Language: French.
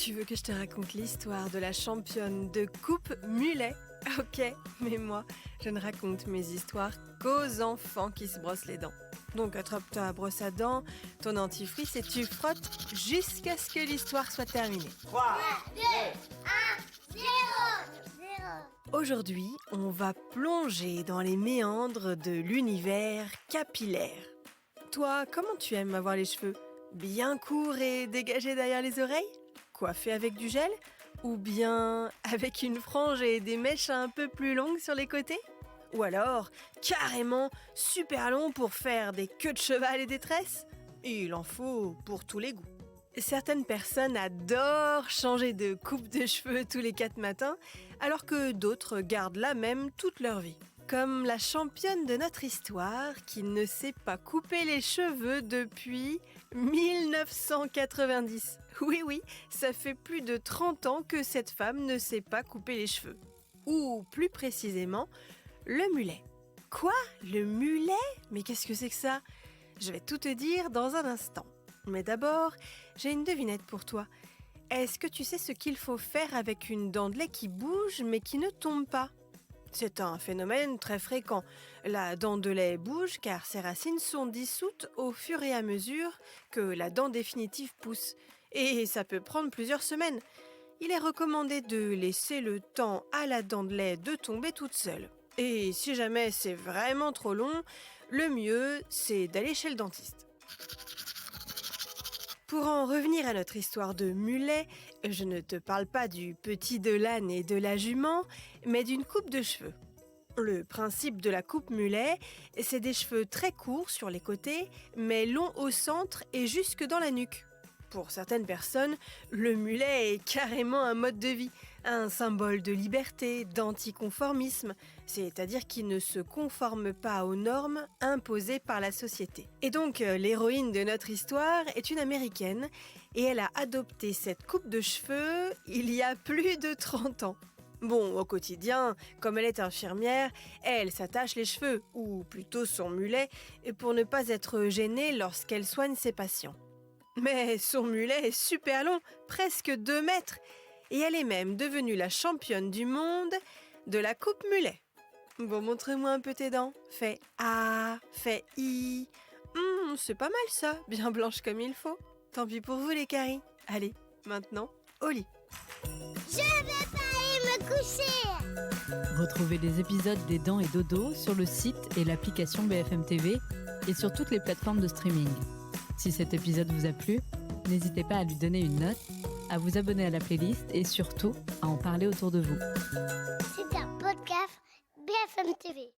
Tu veux que je te raconte l'histoire de la championne de coupe mulet? Ok, mais moi, je ne raconte mes histoires qu'aux enfants qui se brossent les dents. Donc attrape ta brosse à dents, ton dentifrice et tu frottes jusqu'à ce que l'histoire soit terminée. 3, 2, 1, 0. Aujourd'hui, on va plonger dans les méandres de l'univers capillaire. Toi, comment tu aimes avoir les cheveux? Bien courts et dégagés derrière les oreilles? Coiffés avec du gel? Ou bien avec une frange et des mèches un peu plus longues sur les côtés? Ou alors, carrément super long pour faire des queues de cheval et des tresses? Il en faut pour tous les goûts. Certaines personnes adorent changer de coupe de cheveux tous les 4 matins, alors que d'autres gardent la même toute leur vie. Comme la championne de notre histoire qui ne s'est pas coupé les cheveux depuis 1990. Oui, ça fait plus de 30 ans que cette femme ne s'est pas coupé les cheveux. Ou plus précisément, le mulet. Quoi? Le mulet? Mais qu'est-ce que c'est que ça? Je vais tout te dire dans un instant. Mais d'abord, j'ai une devinette pour toi. Est-ce que tu sais ce qu'il faut faire avec une dent de lait qui bouge mais qui ne tombe pas? C'est un phénomène très fréquent. La dent de lait bouge car ses racines sont dissoutes au fur et à mesure que la dent définitive pousse. Et ça peut prendre plusieurs semaines. Il est recommandé de laisser le temps à la dent de lait de tomber toute seule. Et si jamais c'est vraiment trop long, le mieux, c'est d'aller chez le dentiste. Pour en revenir à notre histoire de mulet, je ne te parle pas du petit de l'âne et de la jument, mais d'une coupe de cheveux. Le principe de la coupe mulet, c'est des cheveux très courts sur les côtés, mais longs au centre et jusque dans la nuque. Pour certaines personnes, le mulet est carrément un mode de vie, un symbole de liberté, d'anticonformisme, c'est-à-dire qu'il ne se conforme pas aux normes imposées par la société. Et donc, l'héroïne de notre histoire est une Américaine et elle a adopté cette coupe de cheveux il y a plus de 30 ans. Bon, au quotidien, comme elle est infirmière, elle s'attache les cheveux, ou plutôt son mulet, pour ne pas être gênée lorsqu'elle soigne ses patients. Mais son mulet est super long, presque 2 mètres, et elle est même devenue la championne du monde de la coupe mulet. Bon, montre-moi un peu tes dents. Fais A, fais I. C'est pas mal ça, bien blanche comme il faut. Tant pis pour vous les caries. Allez, maintenant, au lit. Je vais pas aller me coucher. Retrouvez les épisodes des Dents et Dodo sur le site et l'application BFM TV et sur toutes les plateformes de streaming. Si cet épisode vous a plu, n'hésitez pas à lui donner une note, à vous abonner à la playlist et surtout à en parler autour de vous. C'est un podcast BFM TV.